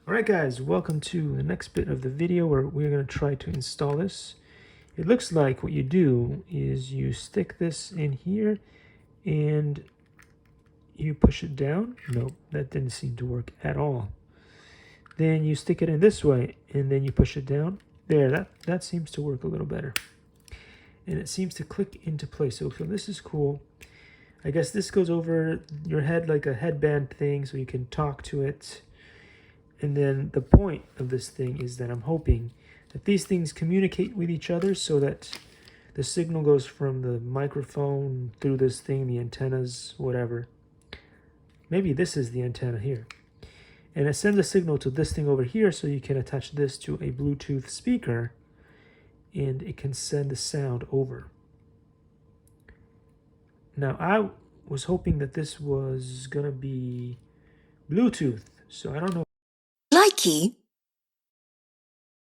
Alright guys, welcome to the next bit of the video where we're going to try to install this. It looks like what you do is you stick this in here and you push it down. Nope, that didn't seem to work at all. Then you stick it in this way and then you push it down. There, that seems to work a little better. And it seems to click into place. So this is cool. I guess this goes over your head like a headband thing so you can talk to it. And then the point of this thing is that I'm hoping that these things communicate with each other so that the signal goes from the microphone through this thing, the antennas, whatever. Maybe this is the antenna here. And it sends a signal to this thing over here so you can attach this to a Bluetooth speaker and it can send the sound over. Now, I was hoping that this was going to be Bluetooth, so I don't know. Likey